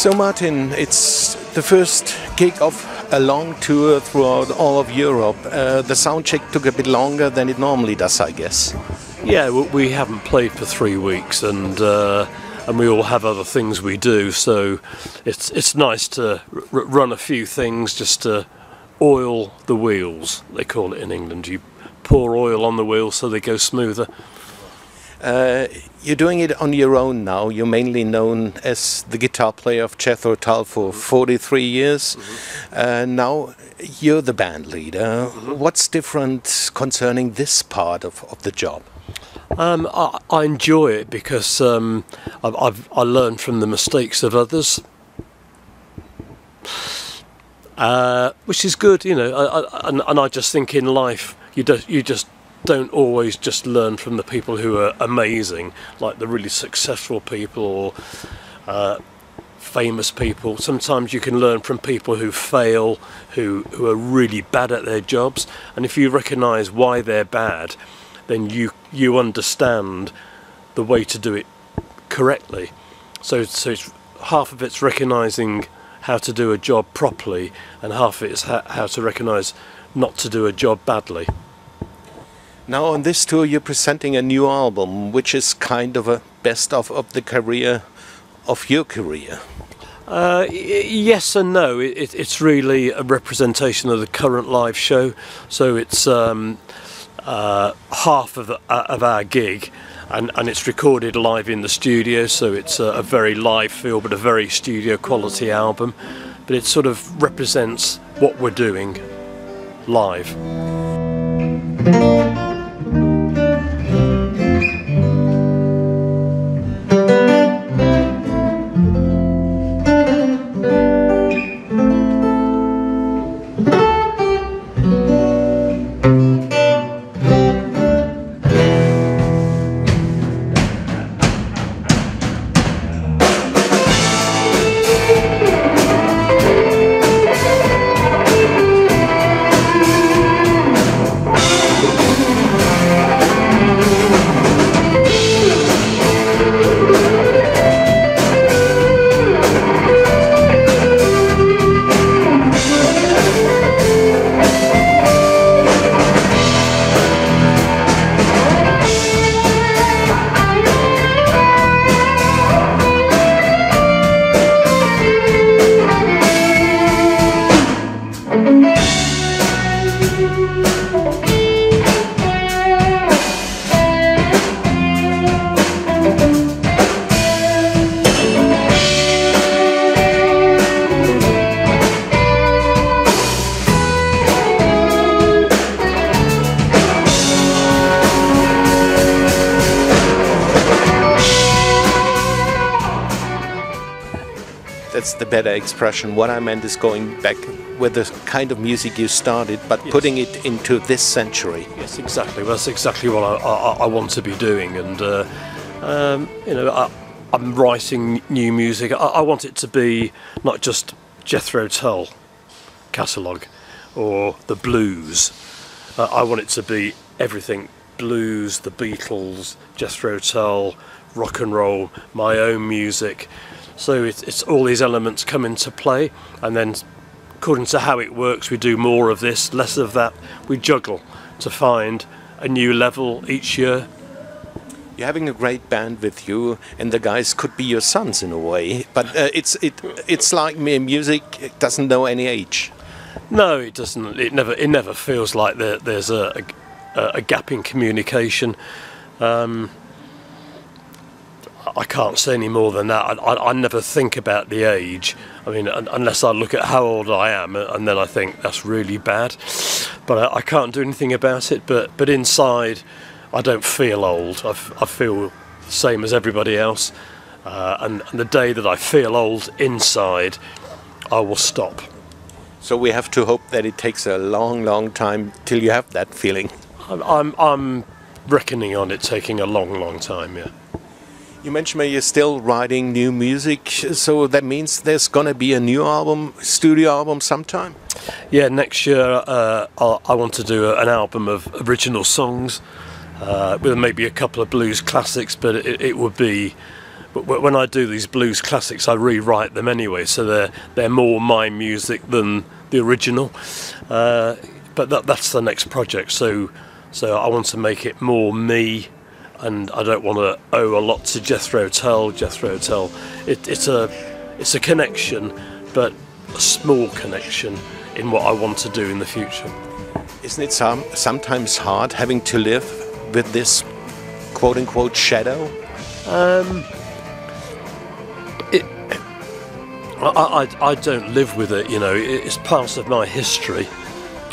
So Martin, it's the first gig of a long tour throughout all of Europe. The sound check took a bit longer than it normally does, I guess. Yeah, we haven't played for 3 weeks, and we all have other things we do. So it's nice to run a few things just to oil the wheels. They call it in England. You pour oil on the wheels so they go smoother. You're doing it on your own now. You're mainly known as the guitar player of Jethro Tull for 43 years. Now you're the band leader. What's different concerning this part of the job? I enjoy it because I learn from the mistakes of others, which is good, you know. And I just think in life you just don't always just learn from the people who are amazing, like the really successful people or famous people. Sometimes you can learn from people who fail, who are really bad at their jobs, and if you recognise why they're bad, then you understand the way to do it correctly. So it's half of it's recognising how to do a job properly, and half of it's how to recognise not to do a job badly. Now on this tour you're presenting a new album, which is kind of a best of the career of your career. Yes and no. It's really a representation of the current live show. So it's half of our gig, and it's recorded live in the studio. So it's a very live feel, but a very studio quality album. But it sort of represents what we're doing live. That's the better expression. What I meant is going back with the kind of music you started, but yes, putting it into this century. Yes, exactly. Well, that's exactly what I want to be doing. And you know, I'm writing new music. I want it to be not just Jethro Tull catalogue or the blues. I want it to be everything: blues, the Beatles, Jethro Tull, rock and roll, my own music. So it's all these elements come into play, and then according to how it works, we do more of this, less of that. We juggle to find a new level each year. You're having a great band with you, and the guys could be your sons in a way. But it's like me, music doesn't know any age. No, it doesn't. It never feels like there's a gap in communication. I can't say any more than that. I never think about the age. I mean, unless I look at how old I am, and then I think that's really bad. But I can't do anything about it. But inside, I don't feel old. I feel the same as everybody else. And the day that I feel old inside, I will stop. So we have to hope that it takes a long, long time till you have that feeling. I'm reckoning on it taking a long, long time. Yeah. You mentioned you're still writing new music, so that means there's going to be a new album, studio album sometime? Yeah, next year I want to do an album of original songs with maybe a couple of blues classics, but it would be when I do these blues classics, I rewrite them anyway, so they're more my music than the original. But that's the next project. So I want to make it more me, and I don't want to owe a lot to Jethro Tull. It's a connection, but a small connection in what I want to do in the future. Isn't it sometimes hard having to live with this quote-unquote shadow? I don't live with it, you know. It's part of my history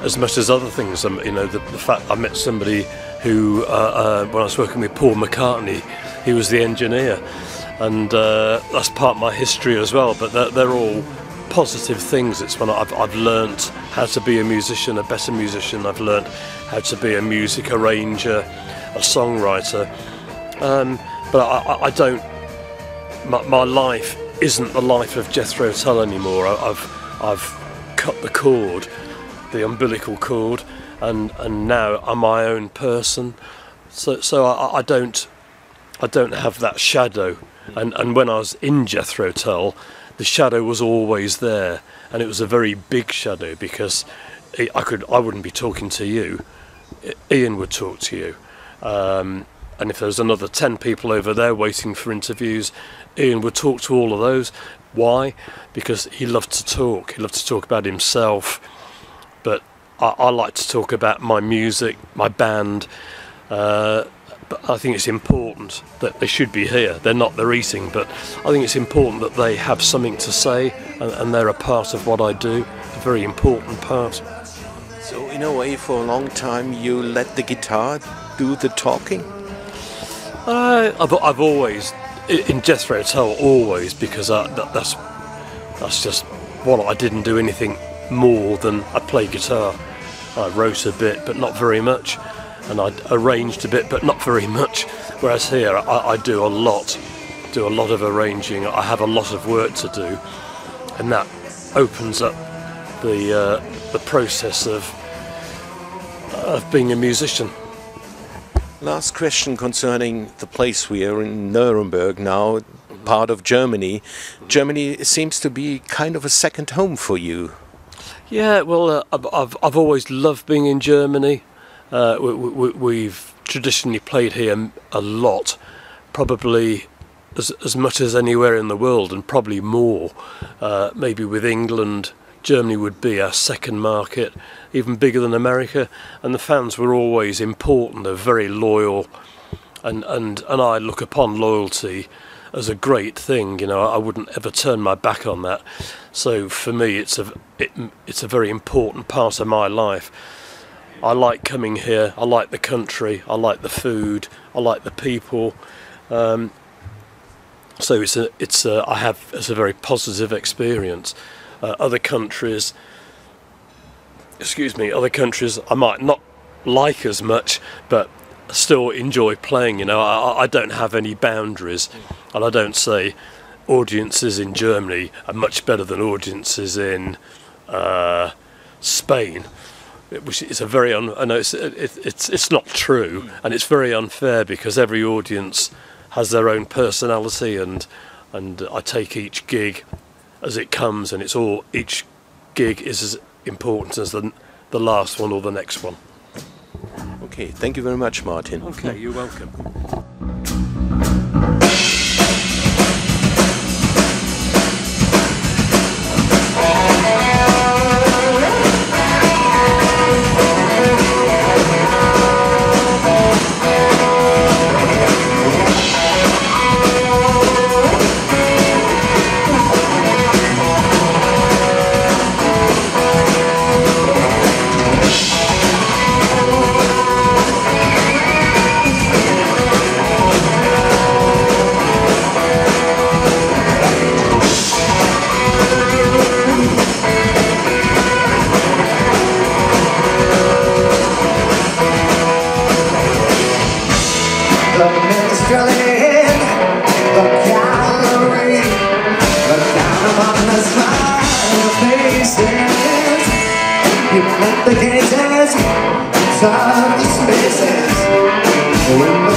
as much as other things. You know, the fact I met somebody who, when I was working with Paul McCartney, he was the engineer, and that's part of my history as well. But they're all positive things. It's when I've learnt how to be a musician, a better musician. I've learnt how to be a music arranger, a songwriter. But I don't. My life isn't the life of Jethro Tull anymore. I've cut the cord, the umbilical cord, and now I'm my own person. So I don't have that shadow. And when I was in Jethro Tull, the shadow was always there, and it was a very big shadow, because I wouldn't be talking to you. Ian would talk to you. And if there was another 10 people over there waiting for interviews, Ian would talk to all of those. Why? Because he loved to talk. He loved to talk about himself. But I like to talk about my music, my band. But I think it's important that they should be here. They're not, they're eating, but I think it's important that they have something to say, and they're a part of what I do, a very important part. So in a way, for a long time, you let the guitar do the talking? I've always, in Jethro Tull, always, because that's just what I didn't do anything more than I play guitar. I wrote a bit, but not very much, and I arranged a bit, but not very much. Whereas here, I do a lot of arranging. I have a lot of work to do, and that opens up the process of being a musician. Last question concerning the place we are in, Nürnberg now, part of Germany. Germany seems to be kind of a second home for you. Yeah, well, I've always loved being in Germany. We've traditionally played here a lot, probably as much as anywhere in the world, and probably more. Maybe with England, Germany would be our second market, even bigger than America, and the fans were always important. They're very loyal, and I look upon loyalty as a great thing. You know, I wouldn't ever turn my back on that. So for me, it's a very important part of my life. I like coming here. I like the country. I like the food. I like the people. So I have a very positive experience. Other countries I might not like as much, but still enjoy playing. You know, I don't have any boundaries, and I don't say audiences in Germany are much better than audiences in Spain, which is a very I know it's not true, and it's very unfair, because every audience has their own personality, and I take each gig as it comes, and each gig is as important as the last one or the next one. Okay, thank you very much, Martin. Okay, you're welcome.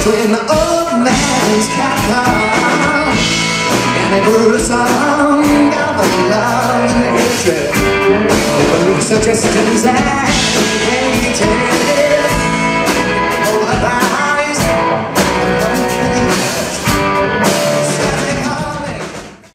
Between the old man's cat grew the song down the line, hatred, suggestions and